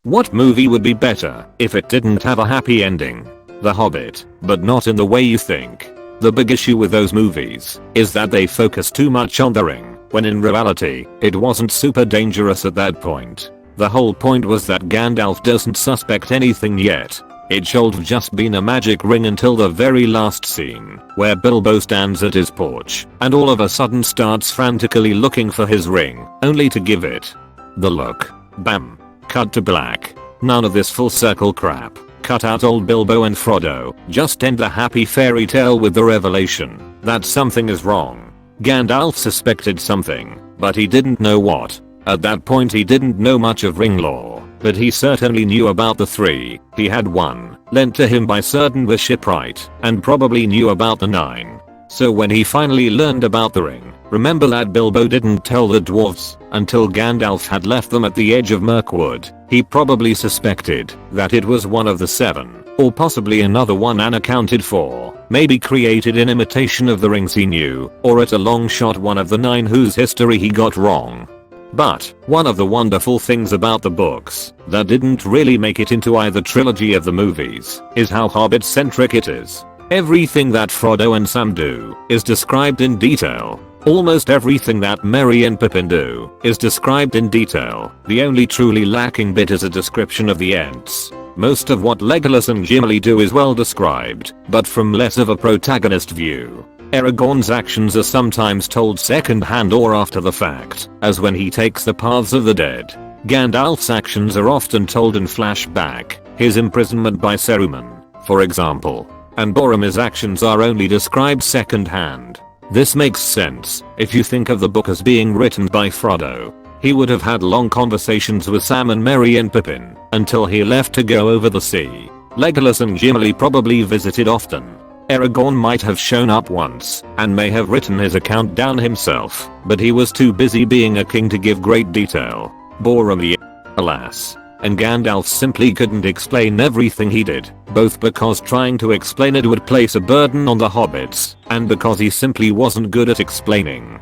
What movie would be better if it didn't have a happy ending? The Hobbit, but not in the way you think. The big issue with those movies is that they focus too much on the ring, when in reality, it wasn't super dangerous at that point. The whole point was that Gandalf doesn't suspect anything yet. It should have just been a magic ring until the very last scene, where Bilbo stands at his porch, and all of a sudden starts frantically looking for his ring, only to give it the look. Bam. Cut to black. None of this full circle crap. Cut out old Bilbo and Frodo. Just end the happy fairy tale with the revelation that something is wrong. Gandalf suspected something, but he didn't know what. At that point he didn't know much of ring lore, but he certainly knew about the 3. He had 1, lent to him by certain the shipwright, and probably knew about the 9. So when he finally learned about the ring, remember that Bilbo didn't tell the dwarves until Gandalf had left them at the edge of Mirkwood. He probably suspected that it was one of the 7, or possibly another one unaccounted for, maybe created in imitation of the rings he knew, or at a long shot one of the 9 whose history he got wrong. But one of the wonderful things about the books that didn't really make it into either trilogy of the movies is how Hobbit-centric it is. Everything that Frodo and Sam do is described in detail. Almost everything that Merry and Pippin do is described in detail. The only truly lacking bit is a description of the Ents. Most of what Legolas and Gimli do is well described, but from less of a protagonist view. Aragorn's actions are sometimes told second-hand or after the fact, as when he takes the paths of the dead. Gandalf's actions are often told in flashback, his imprisonment by Saruman, for example. And Boromir's actions are only described second-hand. This makes sense if you think of the book as being written by Frodo. He would have had long conversations with Sam and Merry and Pippin until he left to go over the sea. Legolas and Gimli probably visited often. Aragorn might have shown up once and may have written his account down himself, but he was too busy being a king to give great detail. Boromir, alas. And Gandalf simply couldn't explain everything he did, both because trying to explain it would place a burden on the hobbits, and because he simply wasn't good at explaining.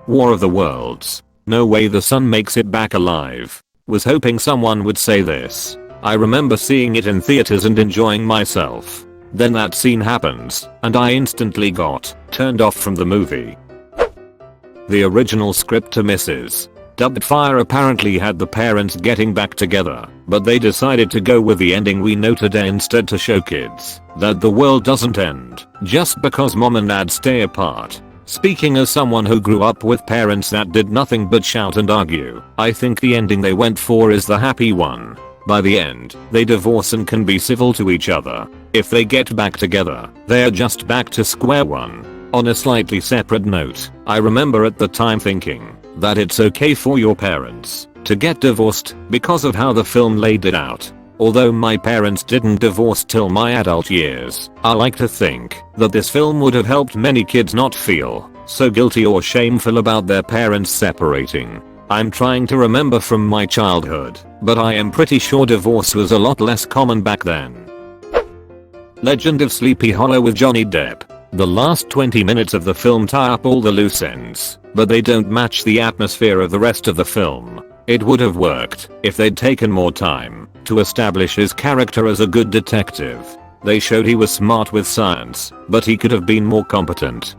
War of the Worlds. No way the sun makes it back alive. Was hoping someone would say this. I remember seeing it in theaters and enjoying myself. Then that scene happens, and I instantly got turned off from the movie. The original script to Mrs. Doubtfire apparently had the parents getting back together, but they decided to go with the ending we know today instead to show kids that the world doesn't end just because mom and dad stay apart. Speaking as someone who grew up with parents that did nothing but shout and argue, I think the ending they went for is the happy one. By the end, they divorce and can be civil to each other. If they get back together, they're just back to square one. On a slightly separate note, I remember at the time thinking that it's okay for your parents to get divorced because of how the film laid it out. Although my parents didn't divorce till my adult years, I like to think that this film would have helped many kids not feel so guilty or shameful about their parents separating. I'm trying to remember from my childhood, but I am pretty sure divorce was a lot less common back then. Legend of Sleepy Hollow with Johnny Depp. The last 20 minutes of the film tie up all the loose ends, but they don't match the atmosphere of the rest of the film. It would have worked if they'd taken more time to establish his character as a good detective. They showed he was smart with science, but he could have been more competent.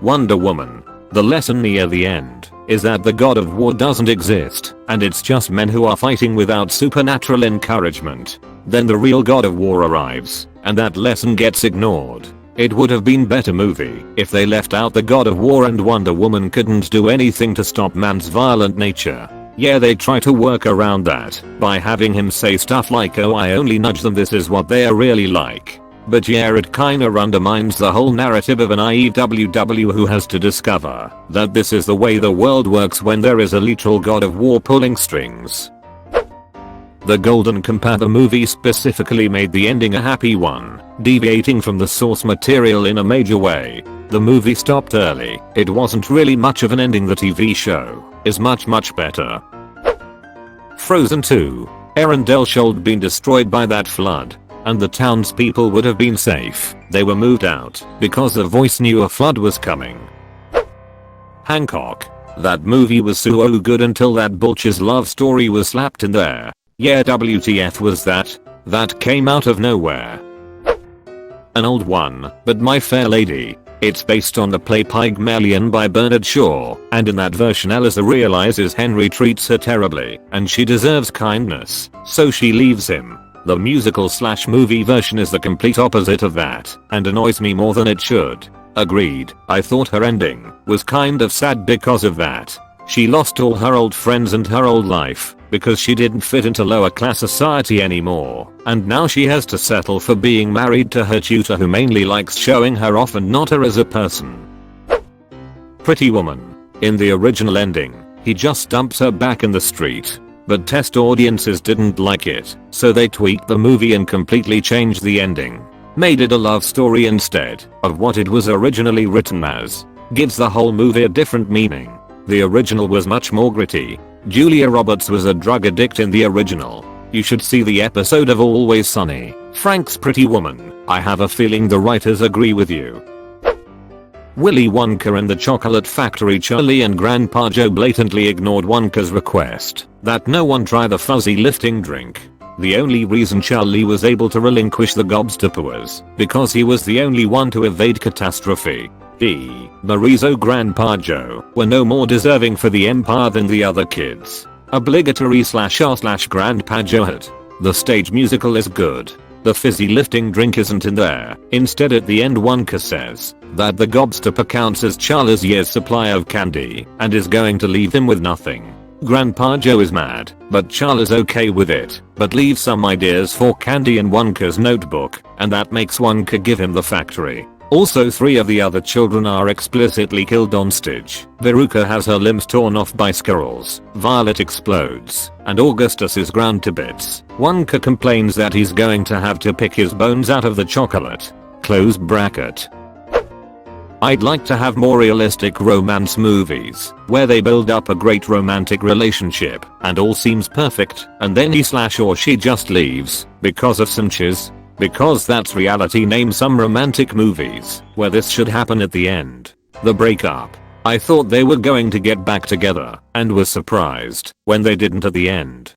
Wonder Woman. The lesson near the end is that the god of war doesn't exist, and it's just men who are fighting without supernatural encouragement. Then the real god of war arrives, and that lesson gets ignored. It would have been better movie if they left out the god of war and Wonder Woman couldn't do anything to stop man's violent nature. Yeah, they try to work around that by having him say stuff like, oh, I only nudge them, this is what they're really like. But yeah, it kinda undermines the whole narrative of a naive WW who has to discover that this is the way the world works when there is a literal god of war pulling strings. The Golden Compass movie specifically made the ending a happy one, deviating from the source material in a major way. The movie stopped early. It wasn't really much of an ending. The TV show is much better. Frozen 2. Arendelle should have been destroyed by that flood, and the townspeople would have been safe. They were moved out because the voice knew a flood was coming. Hancock. That movie was so good until that Butch's love story was slapped in there. Yeah, WTF was that? That came out of nowhere. An old one, but My Fair Lady. It's based on the play Pygmalion by Bernard Shaw, and in that version Eliza realizes Henry treats her terribly, and she deserves kindness, so she leaves him. The musical/movie version is the complete opposite of that, and annoys me more than it should. Agreed, I thought her ending was kind of sad because of that. She lost all her old friends and her old life, because she didn't fit into lower class society anymore, and now she has to settle for being married to her tutor who mainly likes showing her off and not her as a person. Pretty Woman. In the original ending, he just dumps her back in the street. But test audiences didn't like it, so they tweaked the movie and completely changed the ending. Made it a love story instead of what it was originally written as. Gives the whole movie a different meaning. The original was much more gritty. Julia Roberts was a drug addict in the original. You should see the episode of Always Sunny, Frank's Pretty Woman. I have a feeling the writers agree with you. Willy Wonka and the Chocolate Factory. Charlie and Grandpa Joe blatantly ignored Wonka's request that no one try the fuzzy lifting drink. The only reason Charlie was able to relinquish the gobstopper was because he was the only one to evade catastrophe. Marizo Grandpa Joe were no more deserving for the empire than the other kids. Obligatory/R/Grandpa Joe had. The stage musical is good. The fizzy lifting drink isn't in there. Instead at the end Wonka says that the gobstopper counts as Charlie's year's supply of candy and is going to leave him with nothing. Grandpa Joe is mad, but Charlie's okay with it, but leaves some ideas for candy in Wonka's notebook, and that makes Wonka give him the factory. Also 3 of the other children are explicitly killed on stage. Veruca has her limbs torn off by squirrels, Violet explodes, and Augustus is ground to bits. Wonka complains that he's going to have to pick his bones out of the chocolate. Close bracket. I'd like to have more realistic romance movies, where they build up a great romantic relationship, and all seems perfect, and then he/or she just leaves, because of cinches. Because that's reality. Name some romantic movies where this should happen at the end. The breakup. I thought they were going to get back together, and was surprised when they didn't at the end.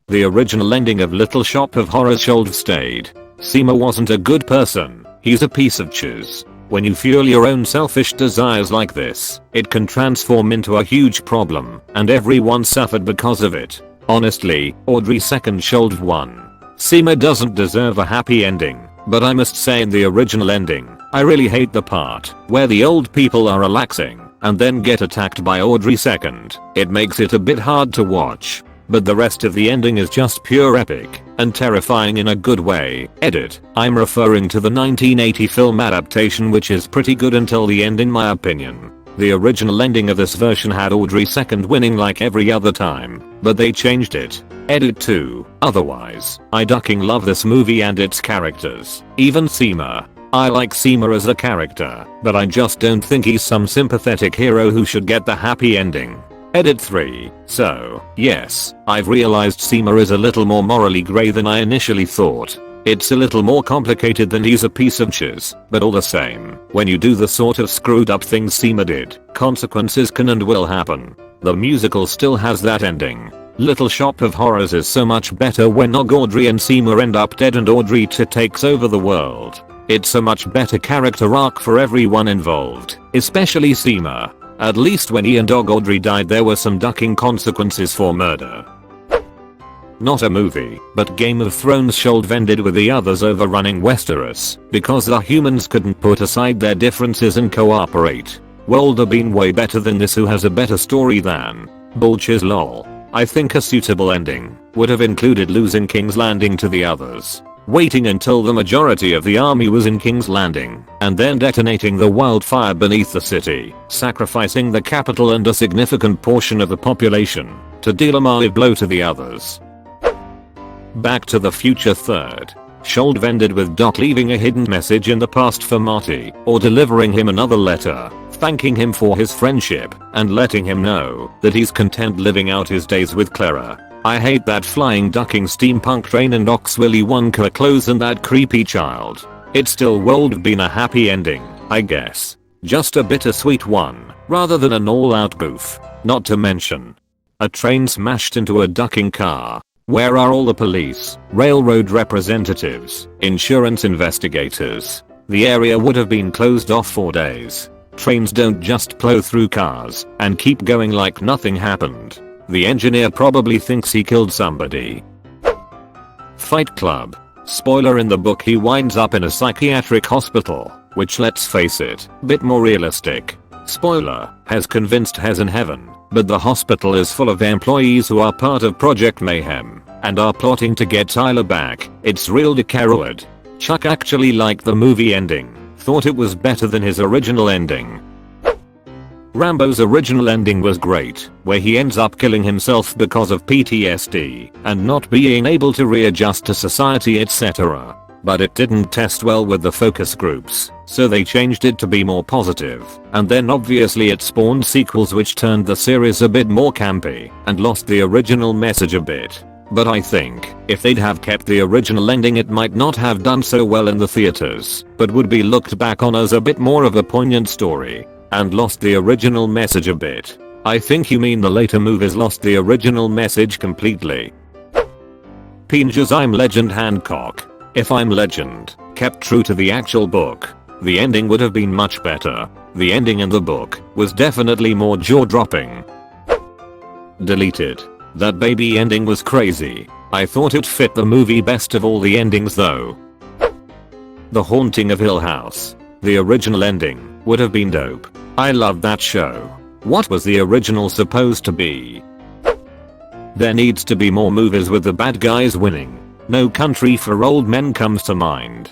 The original ending of Little Shop of Horrors should have stayed. Seema wasn't a good person, he's a piece of cheese. When you fuel your own selfish desires like this, it can transform into a huge problem, and everyone suffered because of it. Honestly, Audrey second should have won. Seema doesn't deserve a happy ending, but I must say in the original ending, I really hate the part where the old people are relaxing and then get attacked by Audrey II. It makes it a bit hard to watch, but the rest of the ending is just pure epic and terrifying in a good way. Edit. I'm referring to the 1980 film adaptation, which is pretty good until the end in my opinion. The original ending of this version had Audrey II winning like every other time, but they changed it. Edit 2. Otherwise, I ducking love this movie and its characters, even Seema. I like Seema as a character, but I just don't think he's some sympathetic hero who should get the happy ending. Edit 3. So, yes, I've realized Seema is a little more morally grey than I initially thought. It's a little more complicated than he's a piece of cheese, but all the same, when you do the sort of screwed up things Seema did, consequences can and will happen. The musical still has that ending. Little Shop of Horrors is so much better when Audrey and Seema end up dead and Audrey takes over the world. It's a much better character arc for everyone involved, especially Seema. At least when he and Audrey died there were some ducking consequences for murder. Not a movie, but Game of Thrones should have ended with the others overrunning Westeros, because the humans couldn't put aside their differences and cooperate. Would have been way better than this. Who has a better story than Bullchiz lol. I think a suitable ending would have included losing King's Landing to the others, waiting until the majority of the army was in King's Landing, and then detonating the wildfire beneath the city, sacrificing the capital and a significant portion of the population to deal a mild blow to the others. Back to the Future Third should have ended with Doc leaving a hidden message in the past for Marty, or delivering him another letter, thanking him for his friendship, and letting him know that he's content living out his days with Clara. I hate that flying ducking steampunk train and Doc's Willy Wonka clothes and that creepy child. It still would have been a happy ending, I guess. Just a bittersweet one, rather than an all-out goof. Not to mention, a train smashed into a ducking car. Where are all the police, railroad representatives, insurance investigators? The area would have been closed off for days. Trains don't just plow through cars and keep going like nothing happened. The engineer probably thinks he killed somebody. Fight Club. Spoiler, in the book he winds up in a psychiatric hospital, which, let's face it, bit more realistic. Spoiler, has convinced Hez in heaven, but the hospital is full of employees who are part of Project Mayhem and are plotting to get Tyler back. It's real Decaroid. Chuck actually liked the movie ending, thought it was better than his original ending. Rambo's original ending was great, where he ends up killing himself because of PTSD and not being able to readjust to society, etc. But it didn't test well with the focus groups, so they changed it to be more positive, and then obviously it spawned sequels which turned the series a bit more campy and lost the original message a bit. But I think, if they'd have kept the original ending, it might not have done so well in the theaters, but would be looked back on as a bit more of a poignant story, and lost the original message a bit. I think you mean the later movies lost the original message completely. Pinja's I'm Legend Hancock. If I'm Legend kept true to the actual book, the ending would have been much better. The ending in the book was definitely more jaw-dropping. Deleted. That baby ending was crazy. I thought it fit the movie best of all the endings though. The Haunting of Hill House. The original ending would have been dope. I loved that show. What was the original supposed to be? There needs to be more movies with the bad guys winning. No Country for Old Men comes to mind.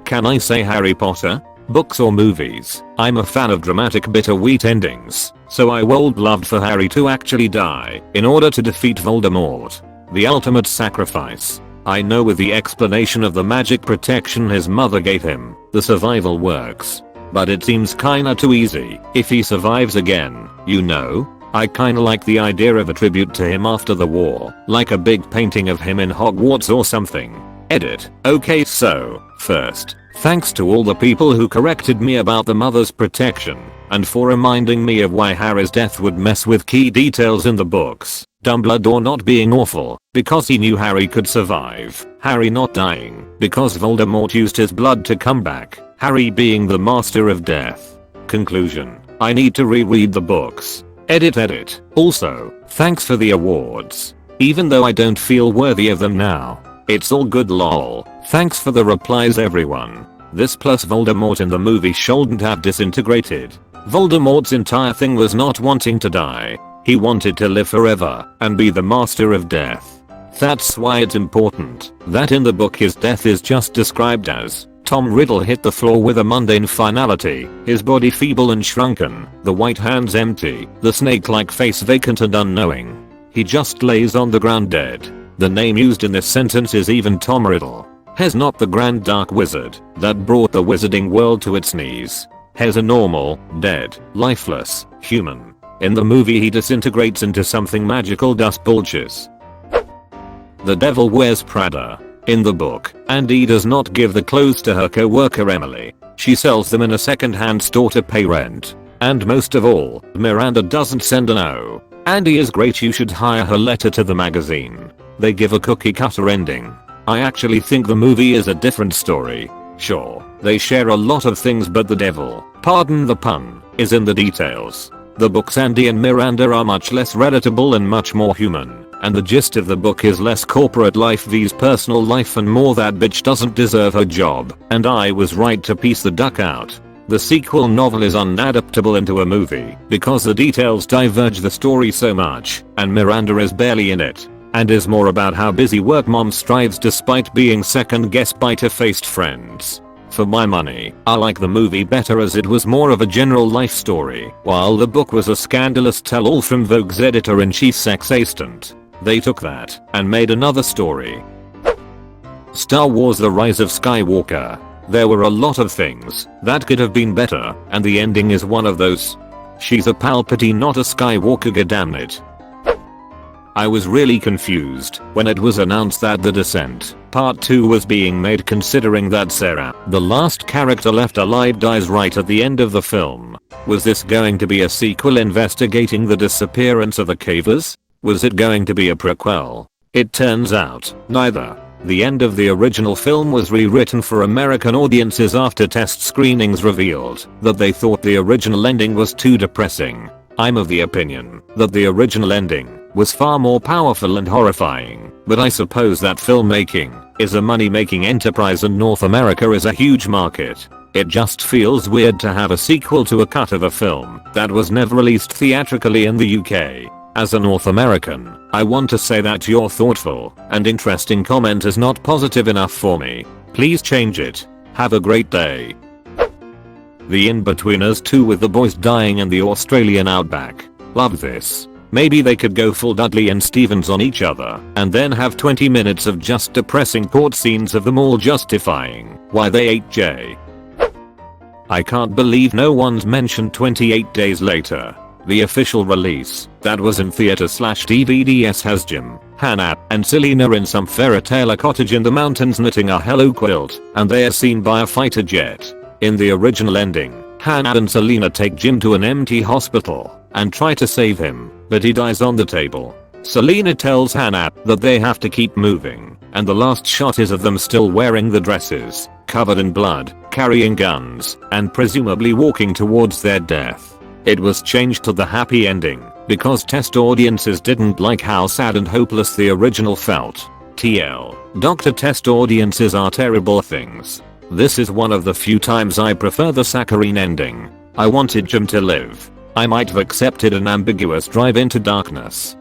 Can I say Harry Potter? Books or movies? I'm a fan of dramatic bittersweet endings, so I would love for Harry to actually die in order to defeat Voldemort. The ultimate sacrifice. I know with the explanation of the magic protection his mother gave him, the survival works. But it seems kinda too easy if he survives again, you know? I kinda like the idea of a tribute to him after the war, like a big painting of him in Hogwarts or something. Edit. Okay, so, first, thanks to all the people who corrected me about the mother's protection, and for reminding me of why Harry's death would mess with key details in the books. Dumbledore not being awful, because he knew Harry could survive. Harry not dying, because Voldemort used his blood to come back. Harry being the master of death. Conclusion. I need to reread the books. Edit. Also, thanks for the awards. Even though I don't feel worthy of them now. It's all good lol. Thanks for the replies everyone. This plus Voldemort in the movie shouldn't have disintegrated. Voldemort's entire thing was not wanting to die. He wanted to live forever and be the master of death. That's why it's important that in the book his death is just described as Tom Riddle hit the floor with a mundane finality, his body feeble and shrunken, the white hands empty, the snake-like face vacant and unknowing. He just lays on the ground dead. The name used in this sentence is even Tom Riddle. Hez not the grand dark wizard that brought the wizarding world to its knees. Hez a normal, dead, lifeless, human. In the movie he disintegrates into something magical dust bulges. The Devil Wears Prada. In the book, Andy does not give the clothes to her co-worker Emily. She sells them in a second-hand store to pay rent. And most of all, Miranda doesn't send a no. Andy is great, you should hire her letter to the magazine. They give a cookie cutter ending. I actually think the movie is a different story. Sure, they share a lot of things, but the devil, pardon the pun, is in the details. The books Andy and Miranda are much less relatable and much more human, and the gist of the book is less corporate life vs personal life and more that bitch doesn't deserve her job, and I was right to piece the duck out. The sequel novel is unadaptable into a movie because the details diverge the story so much, and Miranda is barely in it, and is more about how busy work mom strives despite being second guessed by two-faced friends. For my money, I like the movie better as it was more of a general life story, while the book was a scandalous tell-all from Vogue's editor-in-chief sex assistant. They took that and made another story. Star Wars: The Rise of Skywalker. There were a lot of things that could have been better, and the ending is one of those. She's a Palpatine, not a Skywalker, goddammit. I was really confused when it was announced that The Descent part 2 was being made, considering that Sarah, the last character left alive, dies right at the end of the film? Was this going to be a sequel investigating the disappearance of the cavers? Was it going to be a prequel? It turns out, neither. The end of the original film was rewritten for American audiences after test screenings revealed that they thought the original ending was too depressing. I'm of the opinion that the original ending was far more powerful and horrifying, but I suppose that filmmaking is a money-making enterprise and North America is a huge market. It just feels weird to have a sequel to a cut of a film that was never released theatrically in the UK. As a North American, I want to say that your thoughtful and interesting comment is not positive enough for me. Please change it. Have a great day. The In-Betweeners 2 with the boys dying in the Australian outback. Love this. Maybe they could go full Dudley and Stevens on each other and then have 20 minutes of just depressing court scenes of them all justifying why they ate Jay. I can't believe no one's mentioned 28 Days Later. The official release that was in theater/DVDs has Jim, Hannah, and Selena in some fairy tale cottage in the mountains knitting a hello quilt, and they are seen by a fighter jet. In the original ending, Hannah and Selena take Jim to an empty hospital and try to save him, but he dies on the table. Selena tells Hannah that they have to keep moving, and the last shot is of them still wearing the dresses, covered in blood, carrying guns, and presumably walking towards their death. It was changed to the happy ending because test audiences didn't like how sad and hopeless the original felt. TL. Doctor, test audiences are terrible things. This is one of the few times I prefer the saccharine ending. I wanted Jim to live. I might have accepted an ambiguous drive into darkness.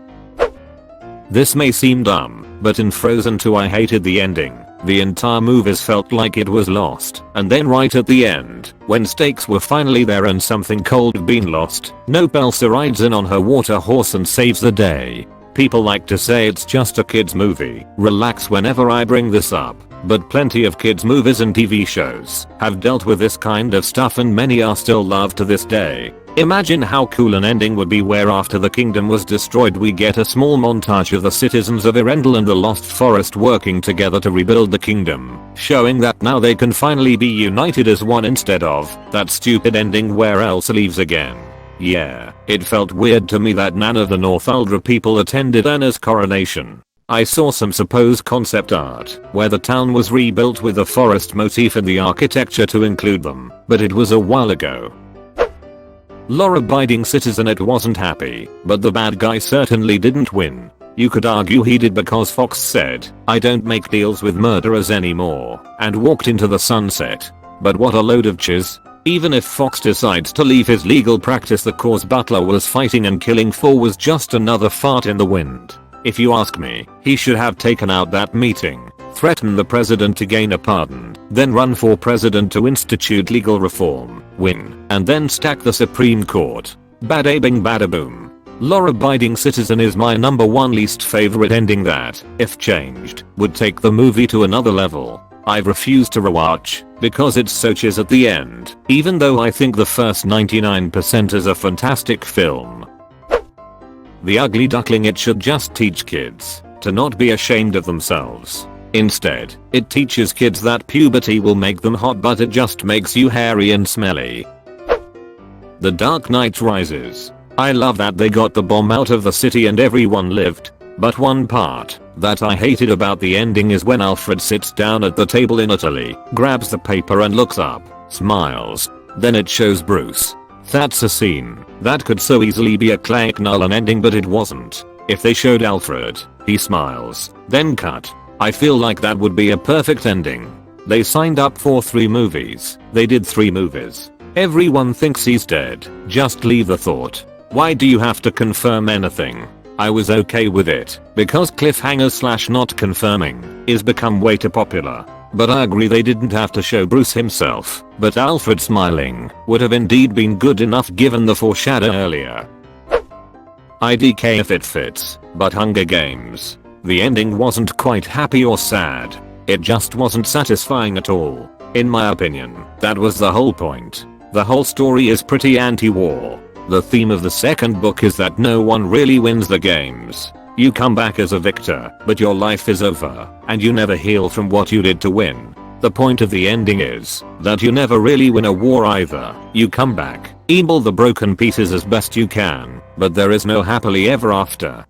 This may seem dumb, but in Frozen 2 I hated the ending. The entire movie felt like it was lost, and then right at the end, when stakes were finally there and something cold had been lost, Nope Elsa rides in on her water horse and saves the day. People like to say it's just a kids movie. Relax whenever I bring this up, but plenty of kids movies and TV shows have dealt with this kind of stuff and many are still loved to this day. Imagine how cool an ending would be where after the kingdom was destroyed we get a small montage of the citizens of Erendel and the Lost Forest working together to rebuild the kingdom, showing that now they can finally be united as one instead of that stupid ending where Elsa leaves again. Yeah, it felt weird to me that none of the Northuldra people attended Anna's coronation. I saw some supposed concept art where the town was rebuilt with the forest motif in the architecture to include them, but it was a while ago. Law-abiding citizen, it wasn't happy, but the bad guy certainly didn't win. You could argue he did because Fox said, "I don't make deals with murderers anymore," and walked into the sunset. But what a load of chiz. Even if Fox decides to leave his legal practice, the cause Butler was fighting and killing for was just another fart in the wind. If you ask me, he should have taken out that meeting, threaten the president to gain a pardon, then run for president to institute legal reform, win, and then stack the Supreme Court. Bada bing bada boom. Law-abiding citizen is my number one least favorite ending that, if changed, would take the movie to another level. I've refused to rewatch because it's so chiz at the end, even though I think the first 99% is a fantastic film. The Ugly Duckling, it should just teach kids to not be ashamed of themselves. Instead, it teaches kids that puberty will make them hot, but it just makes you hairy and smelly. The Dark Knight Rises. I love that they got the bomb out of the city and everyone lived, but one part that I hated about the ending is when Alfred sits down at the table in Italy, grabs the paper and looks up, smiles. Then it shows Bruce. That's a scene that could so easily be a Clank Nolan ending, but it wasn't. If they showed Alfred, he smiles, then cut. I feel like that would be a perfect ending. They signed up for 3 movies. They did 3 movies. Everyone thinks he's dead. Just leave the thought. Why do you have to confirm anything? I was okay with it because cliffhangers / not confirming is become way too popular. But I agree they didn't have to show Bruce himself, but Alfred smiling would have indeed been good enough given the foreshadow earlier. IDK if it fits, but Hunger Games. The ending wasn't quite happy or sad. It just wasn't satisfying at all. In my opinion, that was the whole point. The whole story is pretty anti-war. The theme of the second book is that no one really wins the games. You come back as a victor, but your life is over, and you never heal from what you did to win. The point of the ending is that you never really win a war either. You come back, heal all the broken pieces as best you can, but there is no happily ever after.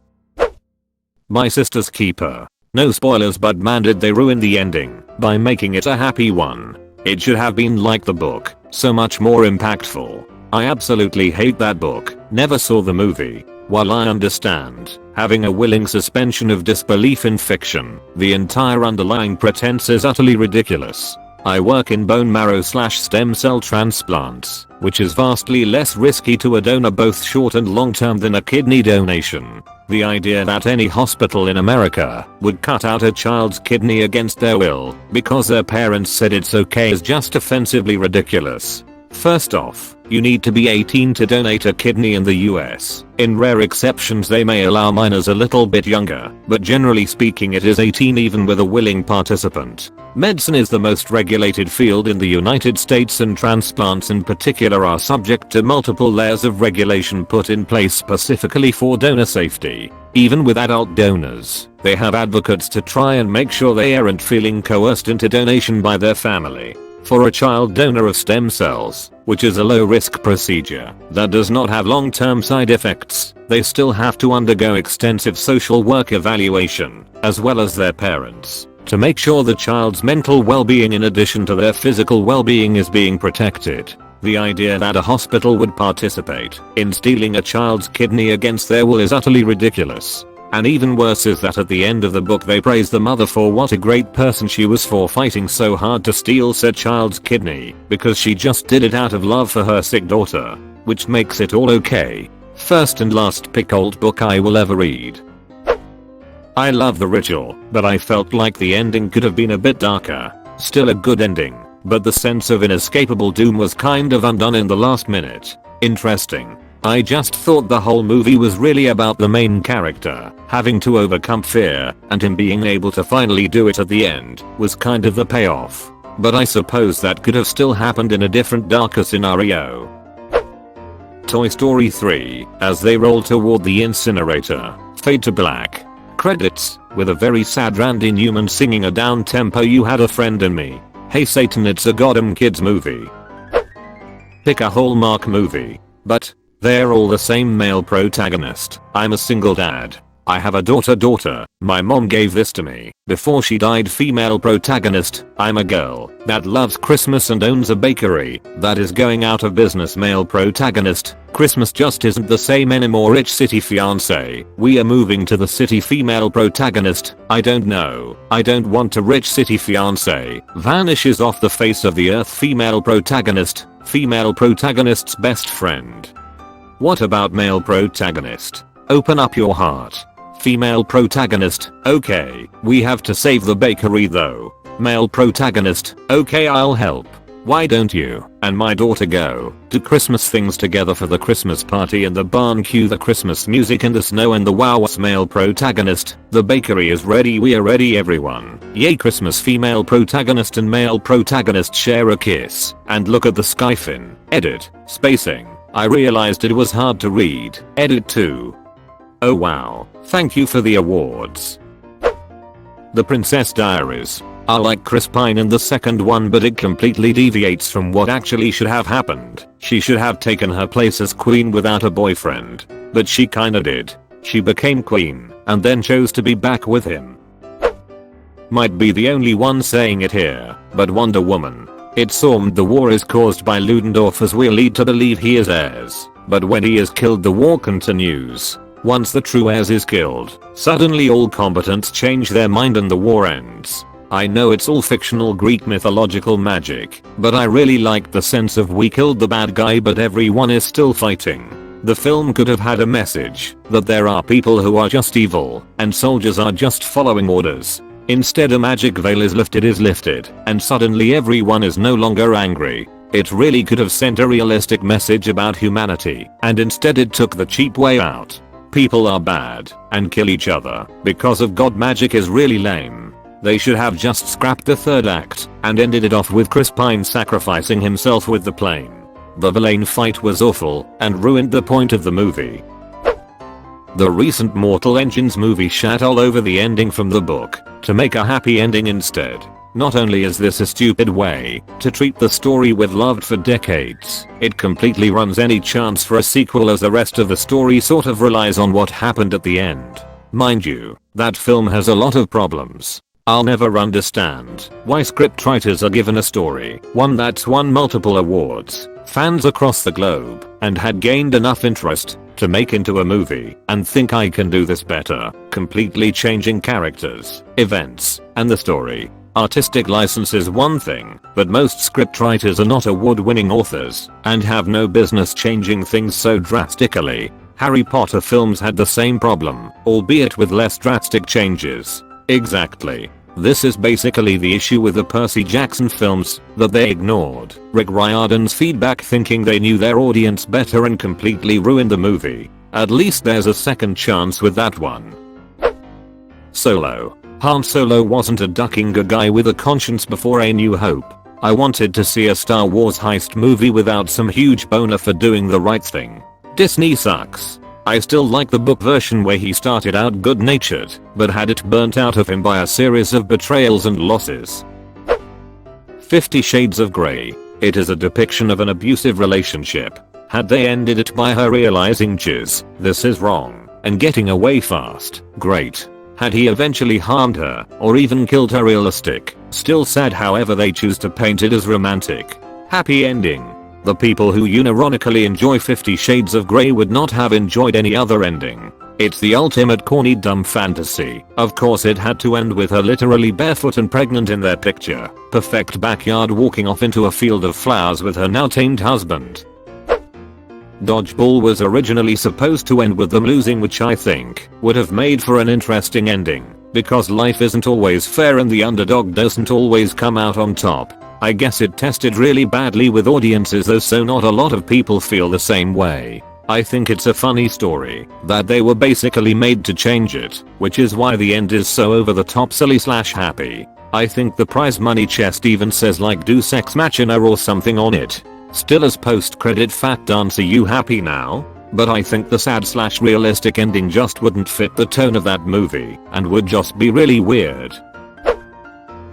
My Sister's Keeper. No spoilers, but man did they ruin the ending by making it a happy one. It should have been like the book, so much more impactful. I absolutely hate that book, never saw the movie. While I understand having a willing suspension of disbelief in fiction, the entire underlying pretense is utterly ridiculous. I work in bone marrow/stem cell transplants, which is vastly less risky to a donor both short and long term than a kidney donation. The idea that any hospital in America would cut out a child's kidney against their will because their parents said it's okay is just offensively ridiculous. First off, you need to be 18 to donate a kidney in the US. In rare exceptions they may allow minors a little bit younger, but generally speaking it is 18 even with a willing participant. Medicine is the most regulated field in the United States, and transplants in particular are subject to multiple layers of regulation put in place specifically for donor safety. Even with adult donors, they have advocates to try and make sure they aren't feeling coerced into donation by their family. For a child donor of stem cells, which is a low-risk procedure that does not have long-term side effects, they still have to undergo extensive social work evaluation, as well as their parents, to make sure the child's mental well-being in addition to their physical well-being is being protected. The idea that a hospital would participate in stealing a child's kidney against their will is utterly ridiculous. And even worse is that at the end of the book they praise the mother for what a great person she was for fighting so hard to steal said child's kidney, because she just did it out of love for her sick daughter, which makes it all okay. First and last pick old book I will ever read. I love The Ritual, but I felt like the ending could have been a bit darker. Still a good ending, but the sense of inescapable doom was kind of undone in the last minute. Interesting. I just thought the whole movie was really about the main character having to overcome fear, and him being able to finally do it at the end was kind of the payoff. But I suppose that could have still happened in a different darker scenario. Toy Story 3, as they roll toward the incinerator, fade to black. Credits, with a very sad Randy Newman singing a down-tempo "You Had a Friend in Me." Hey Satan, it's a goddamn kids movie. Pick a Hallmark movie. But they're all the same male protagonist. I'm a single dad. I have a daughter. My mom gave this to me before she died. Female protagonist. I'm a girl that loves Christmas and owns a bakery that is going out of business. Male protagonist. Christmas just isn't the same anymore. Rich city fiance. We are moving to the city. Female protagonist. I don't know. I don't want a rich city fiance. Vanishes off the face of the earth. Female protagonist. Female protagonist's best friend. What about male protagonist? Open up your heart. Female protagonist. Okay, we have to save the bakery though. Male protagonist. Okay, I'll help. Why don't you and my daughter go do Christmas things together for the Christmas party in the barn? Cue the Christmas music in the snow and the wow-was. Male protagonist. The bakery is ready. We are ready everyone. Yay Christmas. Female protagonist and male protagonist share a kiss and look at the sky. Fin. Edit. Spacing. I realized it was hard to read. Edit 2. Oh wow, thank you for the awards. The Princess Diaries. I like Chris Pine in the second one, but it completely deviates from what actually should have happened. She should have taken her place as queen without a boyfriend. But she kinda did. She became queen, and then chose to be back with him. Might be the only one saying it here, but Wonder Woman. It's assumed the war is caused by Ludendorff, as we're led to believe he is heirs. But when he is killed, the war continues. Once the true heirs is killed, suddenly all combatants change their mind and the war ends. I know it's all fictional Greek mythological magic, but I really liked the sense of we killed the bad guy but everyone is still fighting. The film could have had a message that there are people who are just evil and soldiers are just following orders. Instead a magic veil is lifted, and suddenly everyone is no longer angry. It really could have sent a realistic message about humanity, and instead it took the cheap way out. People are bad and kill each other because of God. Magic is really lame. They should have just scrapped the third act and ended it off with Chris Pine sacrificing himself with the plane. The villain fight was awful and ruined the point of the movie. The recent Mortal Engines movie shat all over the ending from the book to make a happy ending instead. Not only is this a stupid way to treat the story we've loved for decades, it completely runs any chance for a sequel, as the rest of the story sort of relies on what happened at the end. Mind you, that film has a lot of problems. I'll never understand why scriptwriters are given a story, one that's won multiple awards, fans across the globe, and had gained enough interest to make into a movie, and think I can do this better, completely changing characters, events, and the story. Artistic license is one thing, but most scriptwriters are not award-winning authors and have no business changing things so drastically. Harry Potter films had the same problem, albeit with less drastic changes. Exactly. This is basically the issue with the Percy Jackson films, that they ignored Rick Riordan's feedback thinking they knew their audience better and completely ruined the movie. At least there's a second chance with that one. Solo. Han Solo wasn't a ducking a guy with a conscience before A New Hope. I wanted to see a Star Wars heist movie without some huge boner for doing the right thing. Disney sucks. I still like the book version where he started out good-natured, but had it burnt out of him by a series of betrayals and losses. 50 Shades of Grey. It is a depiction of an abusive relationship. Had they ended it by her realizing "Jizz, this is wrong," and getting away fast, great. Had he eventually harmed her, or even killed her, realistic. Still sad, however they choose to paint it as romantic. Happy ending. The people who unironically enjoy 50 Shades of Grey would not have enjoyed any other ending. It's the ultimate corny dumb fantasy. Of course it had to end with her literally barefoot and pregnant in their picture perfect backyard walking off into a field of flowers with her now tamed husband. Dodgeball was originally supposed to end with them losing, which I think would have made for an interesting ending, because life isn't always fair and the underdog doesn't always come out on top. I guess it tested really badly with audiences though, so not a lot of people feel the same way. I think it's a funny story that they were basically made to change it, which is why the end is so over the top silly/happy. I think the prize money chest even says like "Do Sex Machina" or something on it. Still, as post-credit fat dance, are you happy now? But I think the sad/realistic ending just wouldn't fit the tone of that movie and would just be really weird.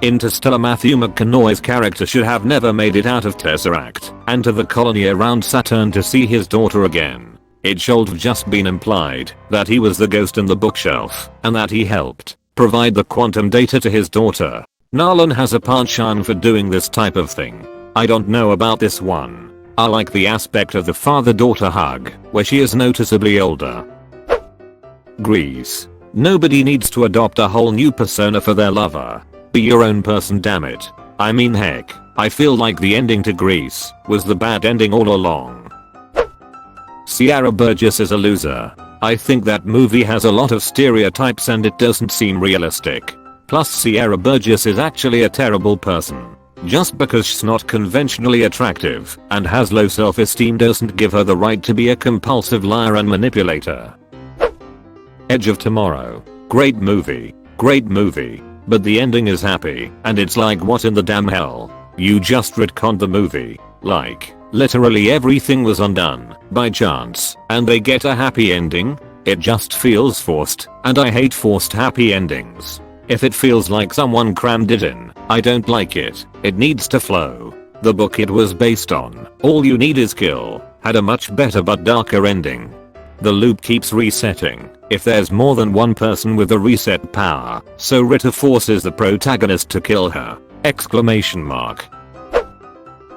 Interstellar. Matthew McConaughey's character should have never made it out of Tesseract and to the colony around Saturn to see his daughter again. It should have just been implied that he was the ghost in the bookshelf and that he helped provide the quantum data to his daughter. Nolan has a penchant for doing this type of thing. I don't know about this one. I like the aspect of the father-daughter hug, where she is noticeably older. Grease. Nobody needs to adopt a whole new persona for their lover. Be your own person, damn it. I mean, heck, I feel like the ending to Grease was the bad ending all along. Sierra Burgess is a loser. I think that movie has a lot of stereotypes and it doesn't seem realistic. Plus Sierra Burgess is actually a terrible person. Just because she's not conventionally attractive and has low self-esteem doesn't give her the right to be a compulsive liar and manipulator. Edge of Tomorrow. Great movie. But the ending is happy and it's like, what in the damn hell? You just retconned the movie. Like, literally everything was undone by chance and they get a happy ending? It just feels forced, and I hate forced happy endings. If it feels like someone crammed it in, I don't like it. It needs to flow. The book it was based on, All You Need Is Kill, had a much better but darker ending. The loop keeps resetting if there's more than one person with the reset power, so Rita forces the protagonist to kill her! Exclamation mark.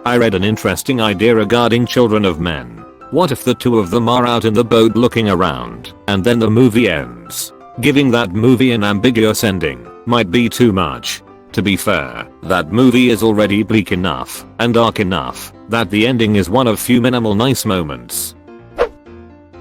I read an interesting idea regarding Children of Men. What if the two of them are out in the boat looking around, and then the movie ends? Giving that movie an ambiguous ending might be too much. To be fair, that movie is already bleak enough and dark enough that the ending is one of few minimal nice moments.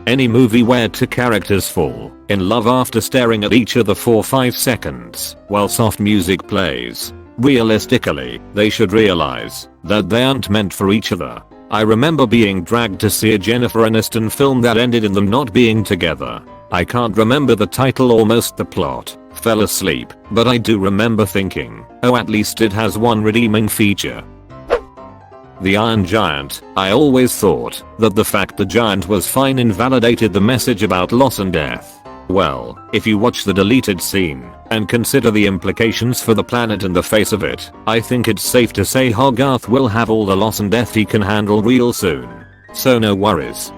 Any movie where two characters fall in love after staring at each other for 5 seconds while soft music plays. Realistically, they should realize that they aren't meant for each other. I remember being dragged to see a Jennifer Aniston film that ended in them not being together. I can't remember the title or most the plot. Fell asleep, but I do remember thinking, oh, at least it has one redeeming feature. The Iron Giant. I always thought that the fact the giant was fine invalidated the message about loss and death. Well, if you watch the deleted scene and consider the implications for the planet in the face of it, I think it's safe to say Hogarth will have all the loss and death he can handle real soon. So no worries.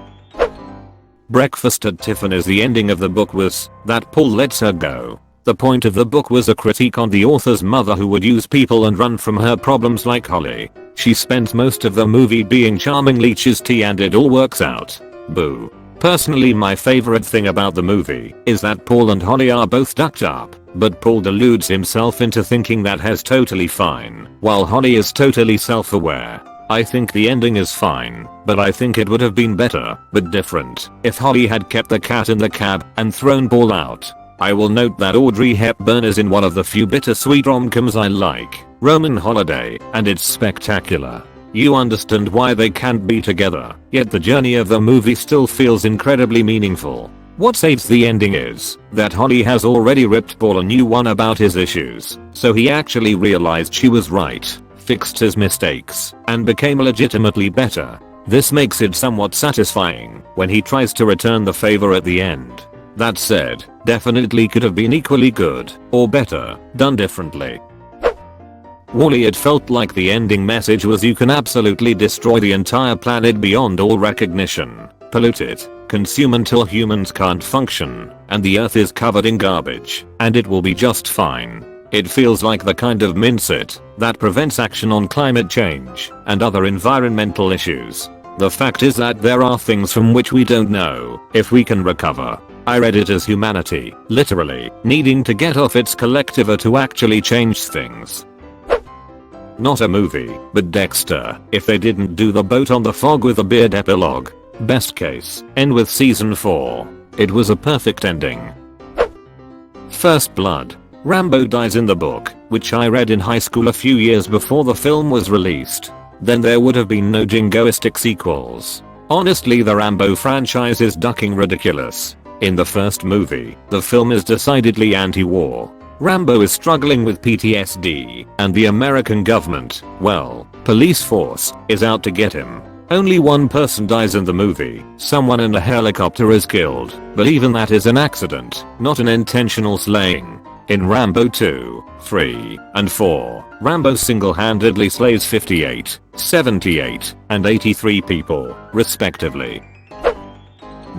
Breakfast at Tiffany's. The ending of the book was that Paul lets her go. The point of the book was a critique on the author's mother who would use people and run from her problems like Holly. She spent most of the movie being charming, leeches tea, and it all works out. Boo. Personally, my favorite thing about the movie is that Paul and Holly are both ducked up, but Paul deludes himself into thinking that He's totally fine, while Holly is totally self-aware. I think the ending is fine, but I think it would have been better, but different, if Holly had kept the cat in the cab and thrown Paul out. I will note that Audrey Hepburn is in one of the few bittersweet rom-coms I like, Roman Holiday, and it's spectacular. You understand why they can't be together, yet the journey of the movie still feels incredibly meaningful. What saves the ending is that Holly has already ripped Paul a new one about his issues, so he actually realized she was right, fixed his mistakes, and became legitimately better. This makes it somewhat satisfying when he tries to return the favor at the end. That said, definitely could have been equally good, or better, done differently. WALL-E. It felt like the ending message was you can absolutely destroy the entire planet beyond all recognition, pollute it, consume until humans can't function, and the earth is covered in garbage, and it will be just fine. It feels like the kind of mindset that prevents action on climate change and other environmental issues. The fact is that there are things from which we don't know if we can recover. I read it as humanity, literally, needing to get off its collectiver to actually change things. Not a movie, but Dexter. If they didn't do the boat on the fog with a beard epilogue, best case, end with season 4. It was a perfect ending. First Blood. Rambo dies in the book, which I read in high school a few years before the film was released. Then there would have been no jingoistic sequels. Honestly, the Rambo franchise is ducking ridiculous. In the first movie, the film is decidedly anti-war. Rambo is struggling with PTSD, and the American government, well, police force, is out to get him. Only one person dies in the movie. Someone in a helicopter is killed, but even that is an accident, not an intentional slaying. In Rambo 2, 3, and 4, Rambo single-handedly slays 58, 78, and 83 people, respectively.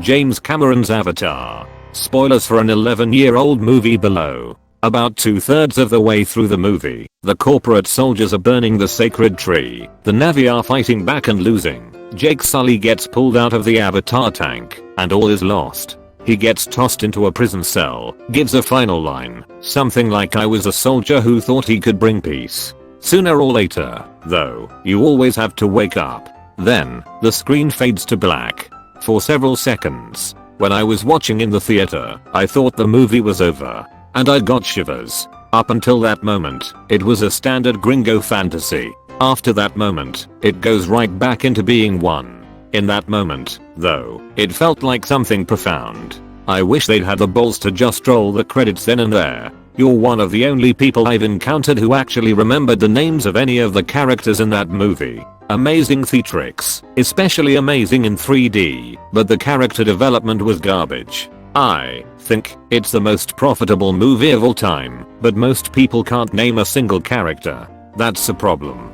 James Cameron's Avatar. Spoilers for an 11-year-old movie below. About 2/3 of the way through the movie, the corporate soldiers are burning the sacred tree, the Na'vi are fighting back and losing. Jake Sully gets pulled out of the Avatar tank, and all is lost. He gets tossed into a prison cell, gives a final line, something like "I was a soldier who thought he could bring peace." Sooner or later, though, you always have to wake up. Then, the screen fades to black. For several seconds, when I was watching in the theater, I thought the movie was over. And I got shivers. Up until that moment, it was a standard gringo fantasy. After that moment, it goes right back into being one. In that moment, though, it felt like something profound. I wish they'd had the balls to just roll the credits then and there. You're one of the only people I've encountered who actually remembered the names of any of the characters in that movie. Amazing theatrics, especially amazing in 3D, but the character development was garbage. I think it's the most profitable movie of all time, but most people can't name a single character. That's a problem.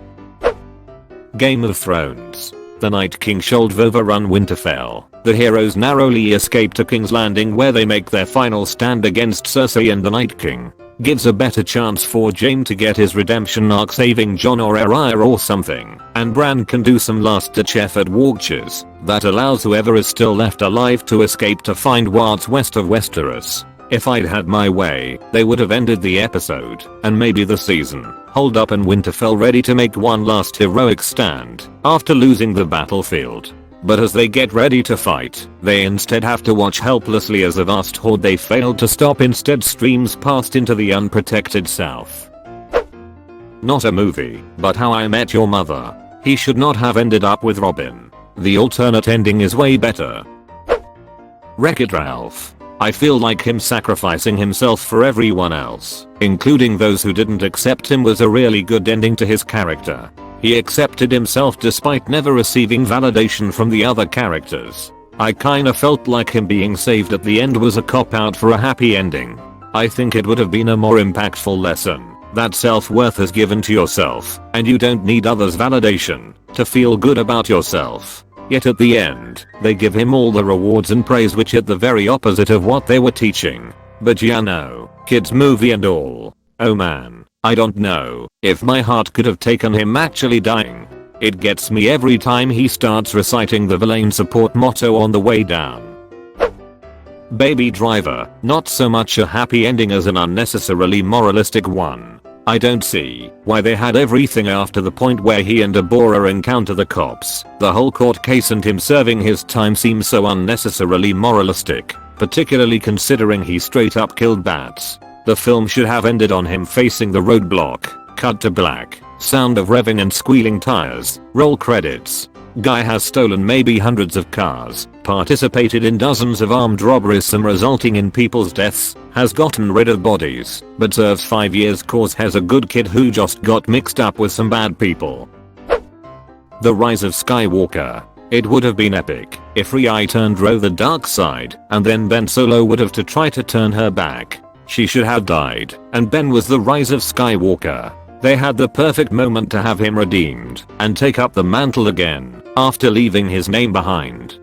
Game of Thrones. The Night King should overrun Winterfell. The heroes narrowly escape to King's Landing where they make their final stand against Cersei and the Night King. Gives a better chance for Jaime to get his redemption arc saving Jon or Arya or something, and Bran can do some last-ditch effort walkers that allows whoever is still left alive to escape to find what's west of Westeros. If I'd had my way, they would have ended the episode, and maybe the season, holed up in Winterfell ready to make one last heroic stand after losing the battlefield. But as they get ready to fight, they instead have to watch helplessly as a vast horde they failed to stop instead streams past into the unprotected south. Not a movie, but How I Met Your Mother. He should not have ended up with Robin. The alternate ending is way better. Wreck-It Ralph. I feel like him sacrificing himself for everyone else, including those who didn't accept him, was a really good ending to his character. He accepted himself despite never receiving validation from the other characters. I kinda felt like him being saved at the end was a cop-out for a happy ending. I think it would have been a more impactful lesson that self-worth is given to yourself and you don't need others' validation to feel good about yourself. Yet at the end, they give him all the rewards and praise which hit the very opposite of what they were teaching. But yeah, no, kids movie and all. Oh man, I don't know if my heart could have taken him actually dying. It gets me every time he starts reciting the villain support motto on the way down. Baby Driver, not so much a happy ending as an unnecessarily moralistic one. I don't see why they had everything after the point where he and Deborah encounter the cops. The whole court case and him serving his time seems so unnecessarily moralistic, particularly considering he straight up killed bats. The film should have ended on him facing the roadblock, cut to black, sound of revving and squealing tires, roll credits. Guy has stolen maybe hundreds of cars, participated in dozens of armed robberies, some resulting in people's deaths, has gotten rid of bodies, but serves 5 years cause has a good kid who just got mixed up with some bad people. The Rise of Skywalker. It would have been epic if Rey turned Ro the dark side and then Ben Solo would have to try to turn her back. She should have died and Ben was the Rise of Skywalker. They had the perfect moment to have him redeemed and take up the mantle again after leaving his name behind.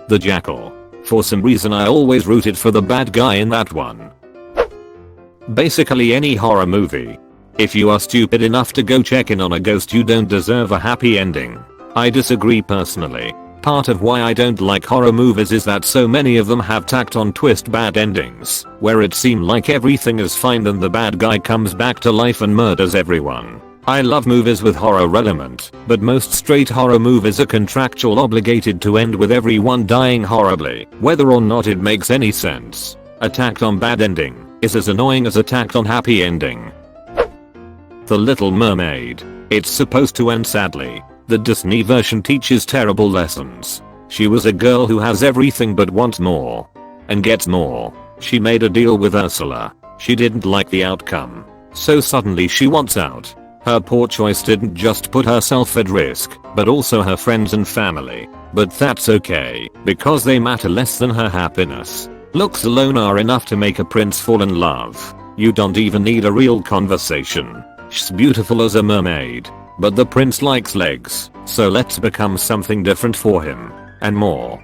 The Jackal. For some reason I always rooted for the bad guy in that one. Basically any horror movie. If you are stupid enough to go check in on a ghost, you don't deserve a happy ending. I disagree personally. Part of why I don't like horror movies is that so many of them have tacked on twist bad endings, where it seems like everything is fine then the bad guy comes back to life and murders everyone. I love movies with horror element, but most straight horror movies are contractual obligated to end with everyone dying horribly, whether or not it makes any sense. A tacked on bad ending is as annoying as a tacked on happy ending. The Little Mermaid. It's supposed to end sadly. The Disney version teaches terrible lessons. She was a girl who has everything but wants more. And gets more. She made a deal with Ursula. She didn't like the outcome. So suddenly she wants out. Her poor choice didn't just put herself at risk, but also her friends and family. But that's okay, because they matter less than her happiness. Looks alone are enough to make a prince fall in love. You don't even need a real conversation. She's beautiful as a mermaid. But the prince likes legs, so let's become something different for him. And more.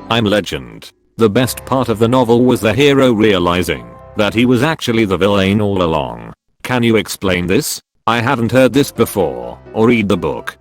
I'm Legend. The best part of the novel was the hero realizing that he was actually the villain all along. Can you explain this? I haven't heard this before, or read the book.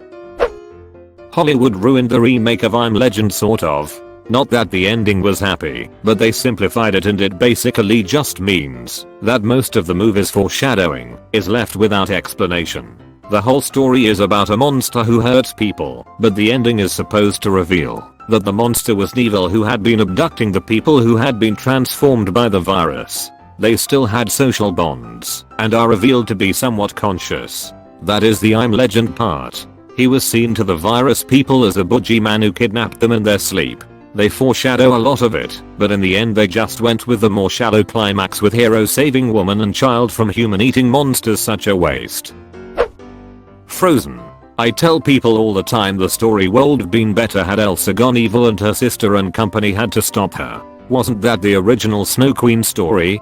Hollywood ruined the remake of I'm Legend sort of. Not that the ending was happy, but they simplified it and it basically just means that most of the movie's foreshadowing is left without explanation. The whole story is about a monster who hurts people, but the ending is supposed to reveal that the monster was Neville who had been abducting the people who had been transformed by the virus. They still had social bonds and are revealed to be somewhat conscious. That is the I'm Legend part. He was seen to the virus people as a boogeyman who kidnapped them in their sleep. They foreshadow a lot of it, but in the end they just went with the more shallow climax with hero saving woman and child from human eating monsters. Such a waste. Frozen. I tell people all the time the story would have been better had Elsa gone evil and her sister and company had to stop her. Wasn't that the original Snow Queen story?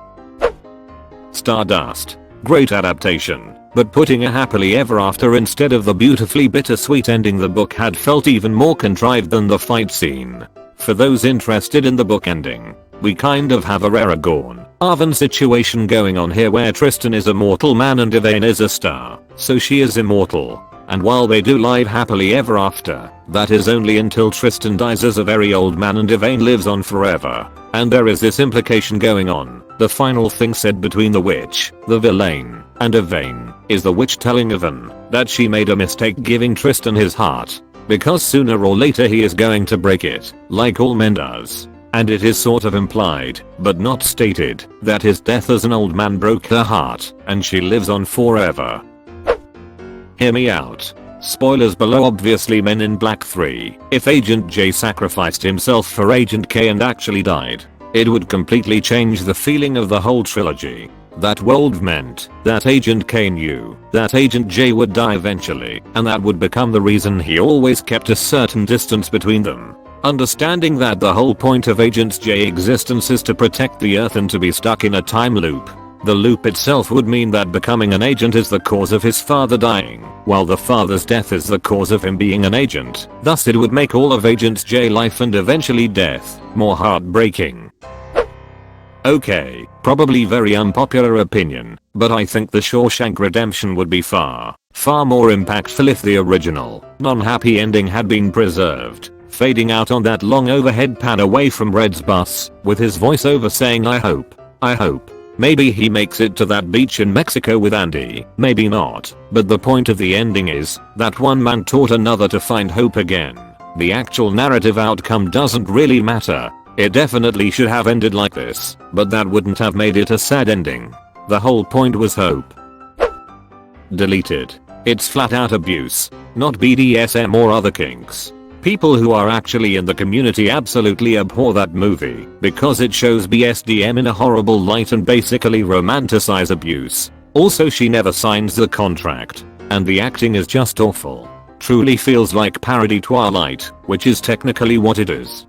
Stardust. Great adaptation, but putting a happily ever after instead of the beautifully bittersweet ending the book had felt even more contrived than the fight scene. For those interested in the book ending, we kind of have a Aragorn Arwen situation going on here where Tristan is a mortal man and Yvain is a star, so she is immortal. And while they do live happily ever after, that is only until Tristan dies as a very old man and Yvain lives on forever. And there is this implication going on. The final thing said between the witch, the villain, and Yvain is the witch telling Yvain that she made a mistake giving Tristan his heart. Because sooner or later he is going to break it, like all men does. And it is sort of implied, but not stated, that his death as an old man broke her heart, and she lives on forever. Hear me out. Spoilers below. Obviously Men in Black 3. If Agent J sacrificed himself for Agent K and actually died, it would completely change the feeling of the whole trilogy. That world meant that Agent K knew that Agent J would die eventually, and that would become the reason he always kept a certain distance between them. Understanding that the whole point of Agent J's existence is to protect the Earth and to be stuck in a time loop. The loop itself would mean that becoming an agent is the cause of his father dying, while the father's death is the cause of him being an agent. Thus it would make all of Agent J's life and eventually death more heartbreaking. Okay, probably very unpopular opinion, but I think The Shawshank Redemption would be far more impactful if the original, non-happy ending had been preserved. Fading out on that long overhead pan away from Red's bus, with his voiceover saying I hope. Maybe he makes it to that beach in Mexico with Andy, maybe not, but the point of the ending is that one man taught another to find hope again. The actual narrative outcome doesn't really matter. It definitely should have ended like this, but that wouldn't have made it a sad ending. The whole point was hope. Deleted. It's flat out abuse, not BDSM or other kinks. People who are actually in the community absolutely abhor that movie because it shows BSDM in a horrible light and basically romanticize abuse. Also, she never signs the contract, and the acting is just awful. Truly feels like parody Twilight, which is technically what it is.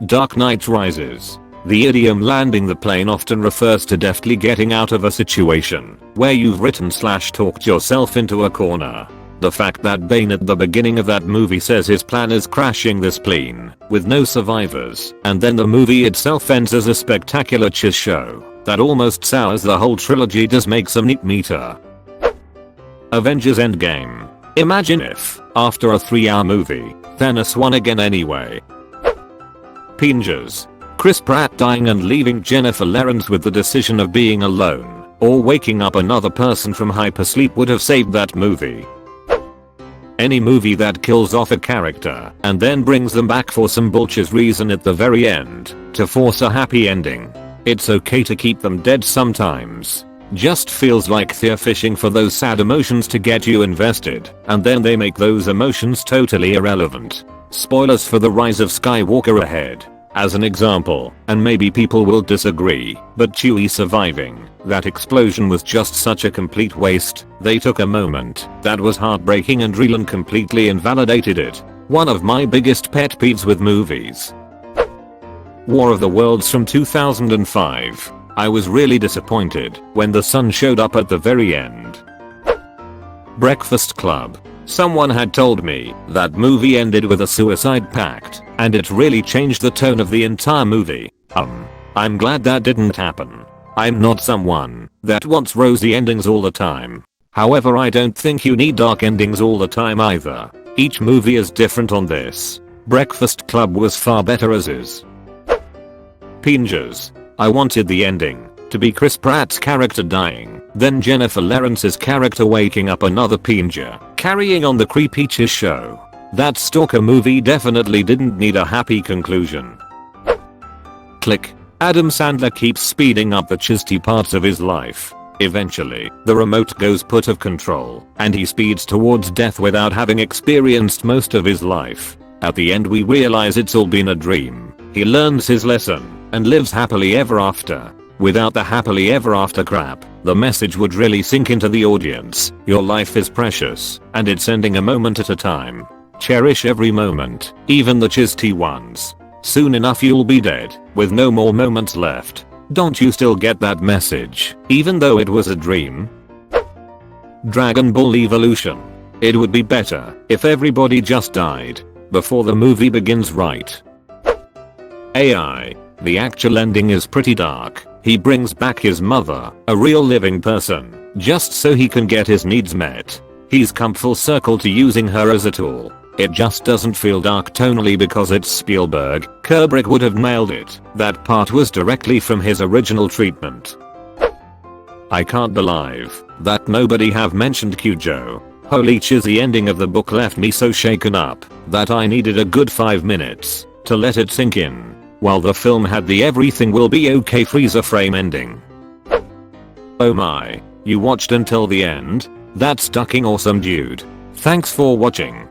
Dark Knight Rises. The idiom landing the plane often refers to deftly getting out of a situation where you've written/talked yourself into a corner. The fact that Bane at the beginning of that movie says his plan is crashing this plane with no survivors, and then the movie itself ends as a spectacular cheese show that almost sours the whole trilogy does make some neat meter. Avengers Endgame. Imagine if, after a 3-hour movie, Thanos won again anyway. Pinges. Chris Pratt dying and leaving Jennifer Lawrence with the decision of being alone, or waking up another person from hypersleep would have saved that movie. Any movie that kills off a character and then brings them back for some bullshit reason at the very end to force a happy ending. It's okay to keep them dead sometimes. Just feels like they're fishing for those sad emotions to get you invested, and then they make those emotions totally irrelevant. Spoilers for The Rise of Skywalker ahead. As an example, and maybe people will disagree, but Chewie surviving that explosion was just such a complete waste. They took a moment that was heartbreaking and real and completely invalidated it. One of my biggest pet peeves with movies. War of the Worlds from 2005. I was really disappointed when the sun showed up at the very end. Breakfast Club. Someone had told me that movie ended with a suicide pact, and it really changed the tone of the entire movie. I'm glad that didn't happen. I'm not someone that wants rosy endings all the time. However, I don't think you need dark endings all the time either. Each movie is different on this. Breakfast Club was far better as is. Pinges. I wanted the ending to be Chris Pratt's character dying, then Jennifer Lawrence's character waking up another Pinger, carrying on the creepy cheese show. That stalker movie definitely didn't need a happy conclusion. Click. Adam Sandler keeps speeding up the chisty parts of his life. Eventually, the remote goes put of control, and he speeds towards death without having experienced most of his life. At the end we realize it's all been a dream. He learns his lesson, and lives happily ever after. Without the happily ever after crap, the message would really sink into the audience. Your life is precious, and it's ending a moment at a time. Cherish every moment, even the chisty ones. Soon enough you'll be dead, with no more moments left. Don't you still get that message, even though it was a dream? Dragon Ball Evolution. It would be better if everybody just died before the movie begins, right? AI. The actual ending is pretty dark. He brings back his mother, a real living person, just so he can get his needs met. He's come full circle to using her as a tool. It just doesn't feel dark tonally because it's Spielberg. Kubrick would have nailed it. That part was directly from his original treatment. I can't believe that nobody have mentioned Cujo. Holy chiz, the ending of the book left me so shaken up that I needed a good 5 minutes to let it sink in. While the film had the everything will be okay freezer frame ending. Oh my, you watched until the end? That's fucking awesome, dude. Thanks for watching.